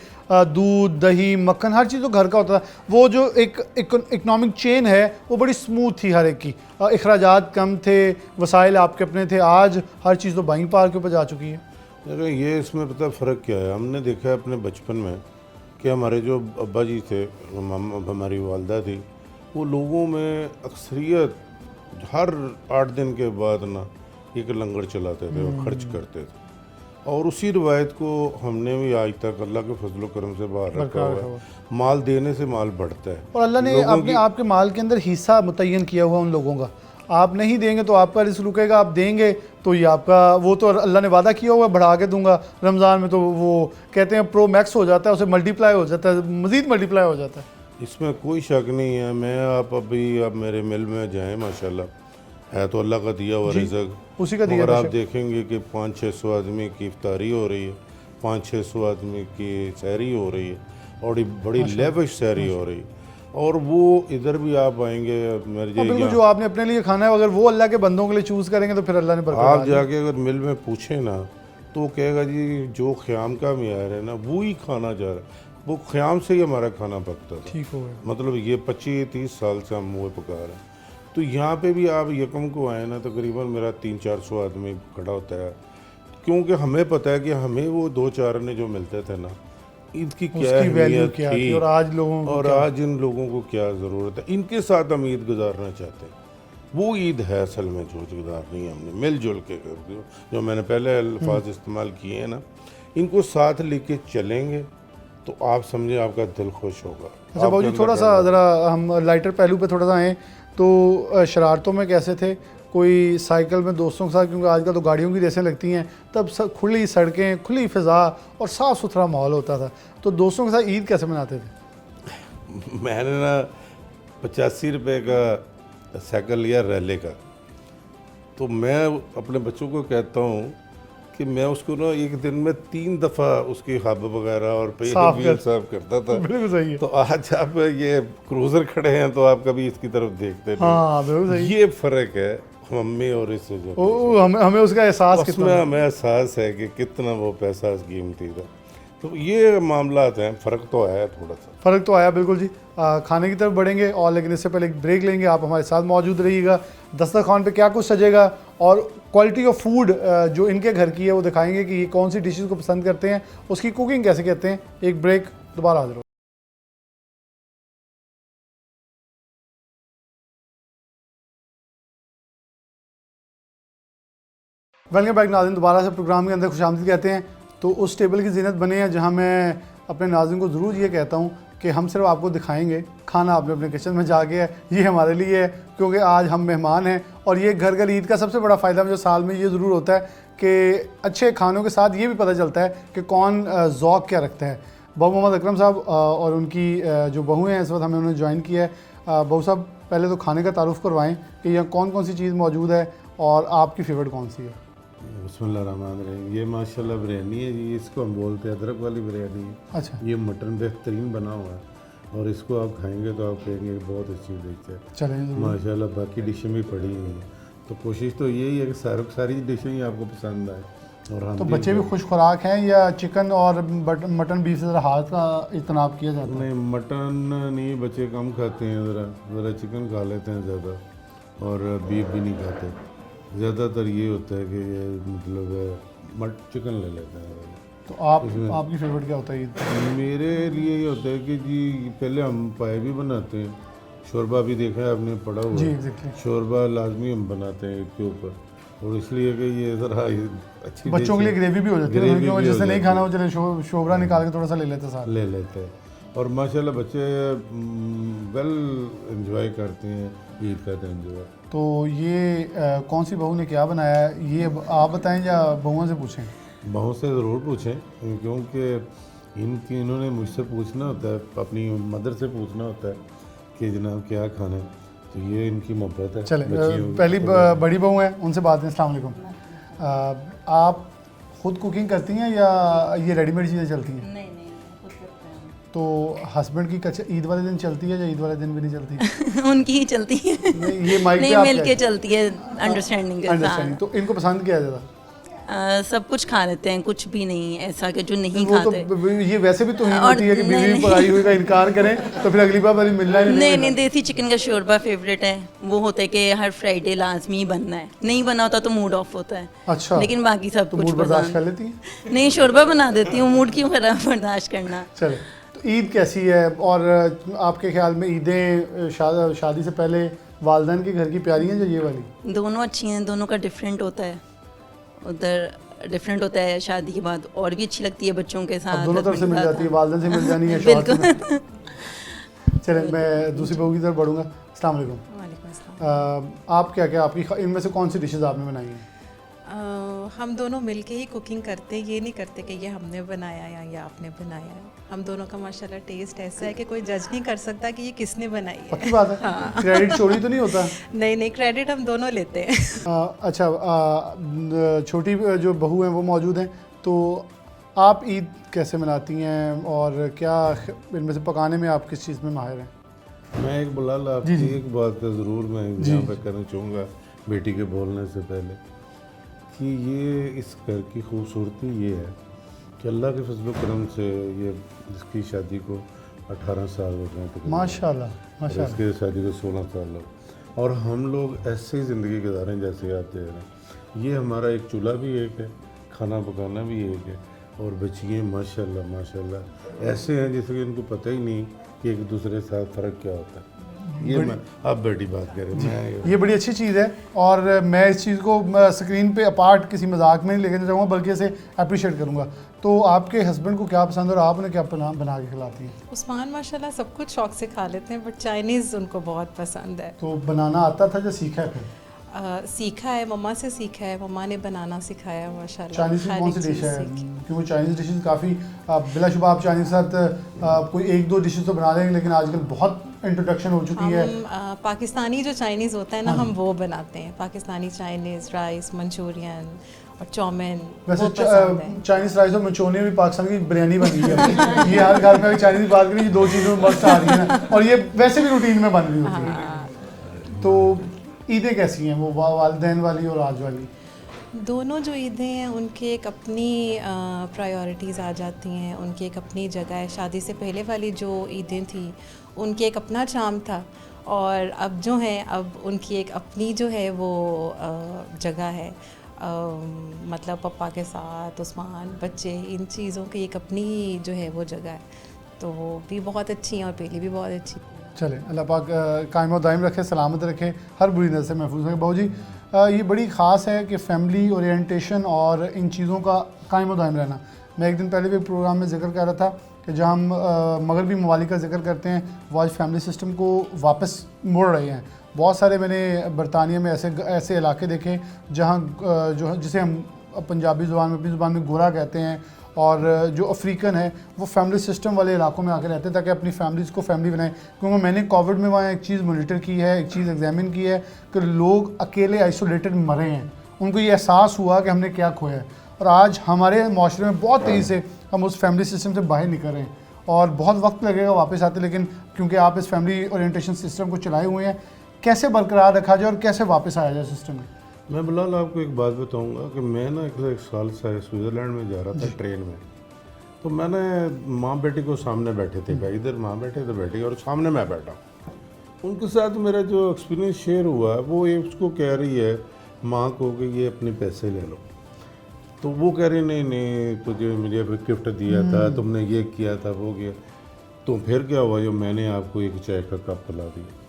दूध दही मक्खन हर चीज़ तो घर का होता था। वो जो एक इकनॉमिक चेन है वो बड़ी स्मूथ थी हर एक की, अखराजात कम थे, वसाइल आपके अपने थे। आज हर चीज़ तो बाइंग पावर के ऊपर जा चुकी है। देखो ये इसमें पता फ़र्क क्या है, हमने देखा है अपने बचपन में कि हमारे जो अब्बा जी थे, हमारी वालदा थी, वो लोगों में अक्सरियत हर 8 दिन के बाद ना एक लंगर चलाते थे और खर्च करते थे, और उसी रवायत को हमने भी आज तक अल्लाह के फजल करम से बाहर रखा हुआ है। माल देने से माल बढ़ता है, और अल्लाह ने अपने आपके माल के अंदर हिस्सा मुतय्यन किया हुआ उन लोगों का। आप नहीं देंगे तो आपका रिस्क रुकेगा, आप देंगे तो ये आपका, वो तो अल्लाह ने वादा किया हुआ बढ़ा के दूंगा। रमज़ान में तो वो कहते हैं प्रो मैक्स हो जाता है, उसे मल्टीप्लाई हो जाता है, मज़ीद मल्टीप्लाई हो जाता है। इसमें कोई शक नहीं है। मैं आप अभी आप मेरे मिल में जाएं, माशाल्लाह है तो अल्लाह का दिया हुआ रिज़्क़, उसी का दिया। मगर आप देखेंगे कि 500-600 आदमी की इफ्तारी हो रही है, 500-600 आदमी की सहरी हो रही है, और बड़ी लेविश सहरी हो रही है। और वो इधर भी आप आएंगे मेरे बिल्कुल, जो आपने अपने लिए खाना है अगर वो अल्लाह के बंदों के लिए चूज़ करेंगे तो फिर अल्लाह ने बरकत। आप जाके अगर मिल में पूछें ना तो वो कहेगा जी जो ख़याम का मियार है ना वो ही खाना जा रहा है, वो ख़याम से ही हमारा खाना पकता था। ठीक हो गया। मतलब ये 25-30 साल से हम वो पका रहे हैं। तो यहाँ पे भी आप यकम को आए ना तकरीबन मेरा 300-400 आदमी खड़ा होता है, क्योंकि हमें पता है कि हमें वो 2-4 ने जो मिलते थे ना इनकी क्या अहमियत थी, और आज लोगों और आज इन लोगों को क्या ज़रूरत है। इनके साथ हम ईद गुजारना चाहते हैं, वो ईद है असल में जो गुजारनी है हमने मिलजुल के कर, जो मैंने पहले अल्फाज इस्तेमाल किए हैं ना, इनको साथ लेके चलेंगे तो आप समझे आपका दिल खुश होगा। अच्छा बाबू जी, थोड़ा सा ज़रा हम लाइटर पहलू पे थोड़ा सा आएँ तो शरारतों में कैसे थे? कोई साइकिल में दोस्तों के साथ, क्योंकि आजकल तो गाड़ियों की रेसें लगती हैं, तब सब खुली सड़कें, खुली फ़िज़ा और साफ़ सुथरा माहौल होता था, तो दोस्तों के साथ ईद कैसे मनाते थे? मैंने ना 85 रुपये का साइकिल लिया रैले का, तो मैं अपने बच्चों को कहता हूँ कि मैं उसको ना एक दिन में 3 दफ़ा उसकी हब वगैरह और व्हील साफ करता था। बिल्कुल सही है। तो आज आप ये क्रूज़र खड़े हैं तो आप कभी इसकी तरफ देखते नहीं। हाँ बिल्कुल सही। ये फ़र्क है मम्मी और इससे जो हमें उसका एहसास कितना, हमें एहसास है कि कितना वो पैसा कीमती था। तो ये मामलात हैं, फ़र्क तो आया थोड़ा सा, फ़र्क तो आया बिल्कुल जी। खाने की तरफ बढ़ेंगे और लेकिन इससे पहले एक ब्रेक लेंगे। आप हमारे साथ मौजूद रहिएगा। दस्तरखान पे क्या कुछ सजेगा और क्वालिटी ऑफ फूड जो इनके घर की है वो दिखाएंगे कि ये कौन सी डिशेस को पसंद करते हैं, उसकी कुकिंग कैसे कहते हैं। एक ब्रेक, दोबारा हाजिर हो। वेलकम बैक नाज़रीन, दोबारा से प्रोग्राम के अंदर खुशामदीद कहते हैं। तो उस टेबल की ज़ीनत बने हैं जहां मैं अपने नाज़रीन को ज़रूर ये कहता हूं कि हम सिर्फ आपको दिखाएंगे खाना आपने अपने किचन में जाके है, ये हमारे लिए है क्योंकि आज हम मेहमान हैं। और ये घर घर ईद का सबसे बड़ा फ़ायदा मुझे साल में ये ज़रूर होता है कि अच्छे खानों के साथ ये भी पता चलता है कि कौन ज़ौक़ क्या रखता है। बहू मोहम्मद अकरम साहब और उनकी जो बहू हैं इस वक्त हमें उन्होंने ज्वाइन किया है। बहू साहब पहले तो खाने का तारुफ़ करवाएँ कि यहाँ कौन कौन सी चीज़ मौजूद है और आपकी फ़ेवरेट कौन सी है? बिस्मिल्लाहिर्रहमानिर्रहीम। ये माशाल्लाह बिरयानी है जी, इसको हम बोलते हैं अदरक वाली बिरयानी है। अच्छा, ये मटन बेहतरीन बना हुआ है और इसको आप खाएंगे तो आप कहेंगे बहुत अच्छी डिश है। चलें माशाल्लाह बाकी डिशें भी पड़ी हुई हैं, तो कोशिश तो यही है कि सारी डिशें ही आपको पसंद आए। और हम तो बच्चे भी खुश खुराक हैं या चिकन और मटन बीफ से ज़रा हाथ का इज्तनाब किया जाता है? नहीं, मटन नहीं, बच्चे कम खाते हैं, ज़रा चिकन खा लेते हैं ज़्यादा, और बीफ भी नहीं खाते। ज़्यादातर ये होता है कि ये मतलब चिकन ले लेते हैं। तो आपकी फेवरेट क्या होता है ईद? मेरे लिए ये होता है कि जी पहले हम पाए भी बनाते हैं, शोरबा भी देखा है आपने पड़ा हुआ जी, है। एग्जैक्टली। शोरबा लाजमी हम बनाते हैं ईद के ऊपर, और इसलिए कि ये ज़रा अच्छी बच्चों के लिए ग्रेवी भी हो जाती है, क्योंकि जिससे नहीं खाना हो चले शोबरा निकाल के थोड़ा सा ले लेते साथ ले लेते हैं। और माशाल्लाह बच्चे वेल एंजॉय करते हैं ईद का दिन जो है। तो ये कौन सी बहू ने क्या बनाया है ये आप बताएं या बहुओं से पूछें? बहू से ज़रूर पूछें, क्योंकि इन्होंने मुझसे पूछना होता है, अपनी मदर से पूछना होता है कि जनाब क्या खाना है, तो ये इनकी मोहब्बत है। चले पहली बड़ी बहू हैं, उनसे बात है। अस्सलाम वालेकुम। आप खुद कुकिंग करती हैं या ये रेडीमेड चीज़ें चलती हैं? नहीं खुद करते हैं। तो हस्बैंड की कच्चा ईद वाले दिन चलती है या ईद वाले दिन भी नहीं चलती? उनकी ही चलती है। नहीं, ये माइक पे नहीं, आप मिल क्या- के चलती है अंडरस्टैंडिंग के अंडरस्टैंडिंग। साथ। तो इनको पसंद क्या है ज़्यादा? सब कुछ खा लेते हैं, कुछ भी नहीं ऐसा कि जो नहीं वो तो खाते। ये वैसे भी तो और होती है कि नहीं, बीवी नहीं। पकाई हुई का इनकार करें तो फिर अगली बार वाली मिलना ही नहीं मिलना। नहीं, देसी चिकन का शोरबा फेवरेट है। वो होता है कि हर फ्राइडे लाजमी बनना है, नहीं बना होता तो मूड ऑफ होता है। अच्छा, लेकिन बाकी सब तो कुछ मूड बर्दाश्त कर पसंद। लेती हैं? नहीं, शोरबा बना देती हूँ, मूड क्यों खराब बर्दाश्त करना। चले, तो ईद कैसी है और आपके ख्याल में ईदें शादी से पहले वालदैन के घर की प्यारी हैं या ये वाली? दोनों अच्छी हैं, दोनों का डिफरेंट होता है। उधर डिफरेंट होता है, शादी के बाद और भी अच्छी लगती है बच्चों के साथ। अब दोनों तरफ से मिल जाती है, वालदैन से मिल जानी है, शौहर से बिल्कुल। चले, मैं दूसरी बहू की तरफ बढ़ूँगा। अस्सलाम वालेकुम। आप क्या क्या आपकी इनमें से कौन सी डिशेस आपने बनाई हैं? हम दोनों मिलके ही कुकिंग करते हैं, ये नहीं करते कि ये हमने बनाया या ये आपने बनाया है। हम दोनों का माशाल्लाह टेस्ट ऐसा है कि कोई जज नहीं कर सकता कि ये किसने बनाई है। पक्की बात है। क्रेडिट चोरी तो नहीं होता? नहीं नहीं, क्रेडिट हम दोनों लेते हैं। अच्छा, छोटी जो बहू हैं वो मौजूद हैं, तो आप ईद कैसे मनाती हैं और क्या इनमें से पकाने में आप किस चीज़ में माहिर हैं? मैं एक बिलाल आपकी एक बात का ज़रूर मैं यहाँ पे करना चाहूँगा बेटी के बोलने से पहले, कि ये इस घर की खूबसूरती ये है कि अल्लाह के फजल करम से ये इसकी शादी को 18 साल हो गए तकरीबन। माशाल्लाह माशाल्लाह। इसकी शादी को 16 साल हो और हम लोग ऐसे ही ज़िंदगी गुजारें जैसे आप दे रहे हैं। ये हमारा एक चूल्हा भी एक है, खाना पकाना भी एक है और बच्चियाँ माशाल्लाह माशाल्लाह ऐसे हैं जैसे कि इनको पता ही नहीं कि एक दूसरे के साथ फ़र्क क्या होता है। ये मैं आप बड़ी बात करें, मैं ये बड़ी अच्छी चीज़ है और मैं इस चीज़ को स्क्रीन पे अपार्ट किसी मजाक में नहीं लेके जाऊँगा बल्कि इसे अप्रिशिएट करूँगा। तो आपके हस्बैंड को क्या पसंद है और आप उन्हें क्या बना के खिलाती हैं? उस्मान माशाल्लाह सब कुछ शौक से खा लेते हैं, बट चाइनीज़ उनको बहुत पसंद है। तो बनाना आता था या सीखा है फिर? सीखा है, मम्मा से सीखा है, मम्मा ने बनाना सिखाया माशाल्लाह। चाइनीज़ की कौन सी सारी डिश चीज़ है? सीखी। क्योंकि चाइनीज़ डिशेज़ काफ़ी बिलाशुबा आप चाइनीज़ के साथ कोई एक दो डिशेज़ तो बना लेंगे, लेकिन आजकल बहुत इंट्रोडक्शन हो चुकी है। हम पाकिस्तानी जो चाइनीज़ होता है ना, हम वो बनाते हैं। पाकिस्तानी चाइनीज़, राइस, मंचूरियन और चाउमीन। वैसे चाइनीज़ राइस और मंचूरियन भी पाकिस्तान की बिरयानी बन गई है। ये हर घर में अगर चाइनीज़ बात करें, दो चीज़ों में मस्त आ रही है ना, और ये वैसे भी रूटीन में बन रही होती है। तो ईदें कैसी हैं, वो वालिदैन वाली और आज वाली? दोनों जो ईदें हैं उनकी एक अपनी प्रायोरिटीज़ आ जाती हैं, उनकी एक अपनी जगह है। शादी से पहले वाली जो ईदें थी उनकी एक अपना चार्म था, और अब जो है अब उनकी एक अपनी जो है वो जगह है। मतलब पप्पा के साथ उस्मान, बच्चे, इन चीज़ों की एक अपनी जो है वो जगह है, तो वो भी बहुत अच्छी हैं और पहले भी बहुत अच्छी। चले, अल्लाह पाक कायम और दायम रखे, सलामत रखे, हर बुरी नज़र से महफूज रखे। बहू जी, ये बड़ी ख़ास है कि फ़ैमिली ओरिएंटेशन और इन चीज़ों का कायम और दायम रहना। मैं एक दिन पहले भी प्रोग्राम में जिक्र कर रहा था कि जहाँ हम मगरबी ममालिक का जिक्र करते हैं, वो आज फैमिली सिस्टम को वापस मोड़ रहे हैं। बहुत सारे मैंने बरतानिया में ऐसे इलाके देखे जहाँ जो जिसे हम पंजाबी ज़ुबान में, अपनी ज़ुबान में गोरा कहते हैं, और जो अफ्रीकन है वो फैमिली सिस्टम वाले इलाकों में आकर रहते हैं ताकि अपनी फैमिलीज़ को फैमिली बनाएं। क्योंकि मैंने कोविड में वहाँ एक चीज़ मॉनिटर की है, एक चीज़ एग्जामिन की है कि लोग अकेले आइसोलेटेड मरे हैं, उनको ये एहसास हुआ कि हमने क्या खोया है। और आज हमारे माशरे में बहुत तेज़ी से हम उस फैमिली सिस्टम से बाहर निकल रहे हैं और बहुत वक्त लगेगा वापस आते, लेकिन क्योंकि आप इस फैमिली ओरिएंटेशन सिस्टम को चलाए हुए हैं, कैसे बरकरार रखा जाए और कैसे वापस आया जाए सिस्टम में? मैं बिलाल आपको एक बात बताऊंगा कि मैं ना एक साल से स्विट्ज़रलैंड में जा रहा था ट्रेन में, तो मैंने माँ बेटी को सामने बैठे थे, इधर माँ बैठे इधर बैठी और सामने मैं बैठा। उनके साथ मेरा जो एक्सपीरियंस शेयर हुआ, वो ये उसको कह रही है माँ को कि ये अपने पैसे ले लो, तो वो कह रही नहीं नहीं तुझे मुझे गिफ्ट दिया था, तुमने ये किया था वो किया, तो फिर क्या हुआ जो मैंने आपको एक चाय का कप पिला दिया।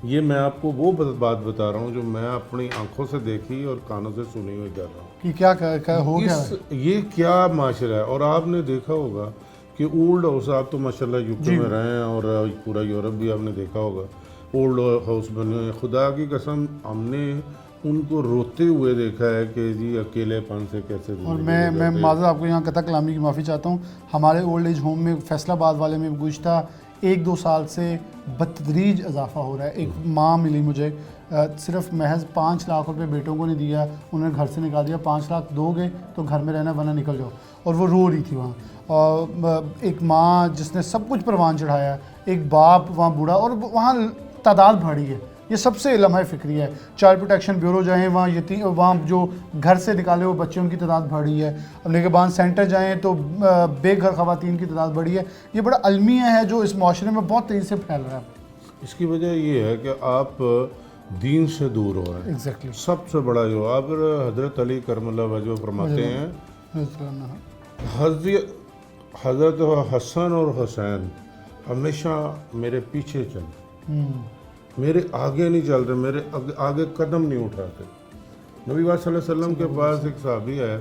ये मैं आपको वो बात बता रहा हूँ जो मैं अपनी आंखों से देखी और कानों से सुनी हुई कर रहा हूँ कि क्या हो गया है? ये क्या माशरा है। और आपने देखा होगा कि ओल्ड हाउस, आप तो माशाल्लाह यूके में रहे हैं और पूरा यूरोप भी आपने देखा होगा, ओल्ड हाउस बने हुए। खुदा की कसम हमने उनको रोते हुए देखा है कि जी अकेलेपन से कैसे। और मैं माज़रत आपको यहाँ कथा कलामी की माफ़ी चाहता हूँ। हमारे ओल्ड एज होम में फैसलाबाद वाले में गुज़श्ता 1-2 साल से बतदरीज इजाफा हो रहा है। एक माँ मिली मुझे, सिर्फ महज 5 लाख रुपए बेटों को नहीं दिया, उन्होंने घर से निकाल दिया। 5 लाख दोगे तो घर में रहना वरना निकल जाओ, और वो रो रही थी वहाँ। और एक माँ जिसने सब कुछ परवान चढ़ाया, एक बाप वहाँ बूढ़ा, और वहाँ तादाद बढ़ी है। ये सबसे लम्हा फ़िक्री है। चाइल्ड प्रोटेक्शन ब्यूरो जाएँ, वहाँ जो घर से निकाले हुए बच्चों की तादाद बढ़ी है। अब निगहबान सेंटर जाएँ तो बेघर ख़वातीन की तादाद बढ़ी है। ये बड़ा अलमिया है जो इस माशरे में बहुत तेज़ी से फैल रहा है। इसकी वजह ये है कि आप दीन से दूर हो रहे हैं। एग्जैक्टली। सबसे बड़ा जो आप हज़रत अली करमल्ला वजह फरमाते हैं, हज़रत हसन और हुसैन हमेशा मेरे पीछे चल, मेरे आगे नहीं चल रहे, मेरे आगे कदम नहीं उठाते। नबी सल्लल्लाहु अलैहि वसल्लम के पास एक साहबी है,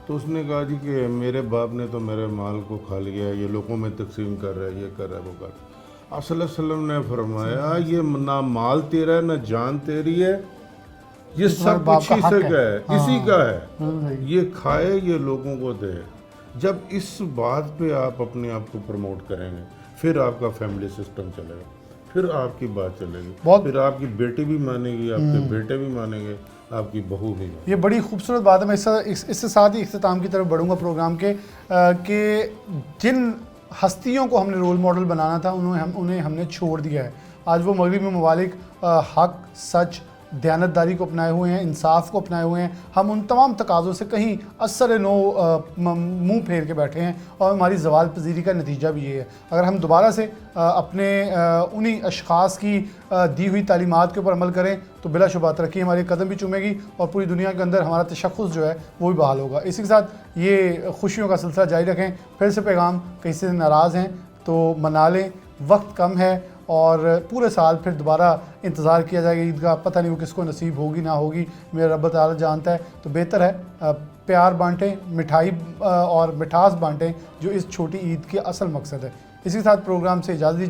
तो उसने कहा जी कि मेरे बाप ने तो मेरे माल को खा लिया है, ये लोगों में तकसीम कर रहा है, ये कर रहा है, वो कर रहा है। आप सल्लल्लाहु अलैहि वसल्लम ने फरमाया ये ना माल तेरा है ना जान तेरी है, ये सब कुछ इसी का है, इसी का है, ये खाए ये लोगों को दे। जब इस बात पे आप अपने आप को प्रमोट करेंगे, फिर आपका फैमिली सिस्टम चलेगा, फिर आपकी बात चलेगी, फिर आपकी बेटी भी मानेगी, आपके बेटे भी मानेंगे, आपकी बहू भी मानेगी। ये बड़ी खूबसूरत बात है। मैं इससे साथ ही इख्तिताम की तरफ बढ़ूँगा प्रोग्राम के कि जिन हस्तियों को हमने रोल मॉडल बनाना था उन्हें हमने छोड़ दिया है। आज वो मगरबी ममालिक हक, सच, दयानतदारी को अपनाए हुए हैं, इंसाफ को अपनाए हुए हैं। हम उन तमाम तकाज़ों से कहीं असर नो मुंह फेर के बैठे हैं, और हमारी ज़वाल पजीरी का नतीजा भी ये है। अगर हम दोबारा से अपने उन्हीं अशख़ास की दी हुई तालीमात के ऊपर अमल करें तो बिलाशुबा तरक्की हमारे कदम भी चूमेगी और पूरी दुनिया के अंदर हमारा तशख़्ख़ुस जो है वो भी बहाल होगा। इसी के साथ ये खुशियों का सिलसिला जारी रखें। फिर से पैगाम, कहीं से नाराज़ हैं तो मना लें, वक्त कम है और पूरे साल फिर दोबारा इंतज़ार किया जाएगा ईद का। पता नहीं वो किसको नसीब होगी ना होगी, मेरा रब ताला जानता है। तो बेहतर है प्यार बांटें, मिठाई और मिठास बांटें, जो इस छोटी ईद के असल मकसद है। इसी के साथ प्रोग्राम से इजाज़त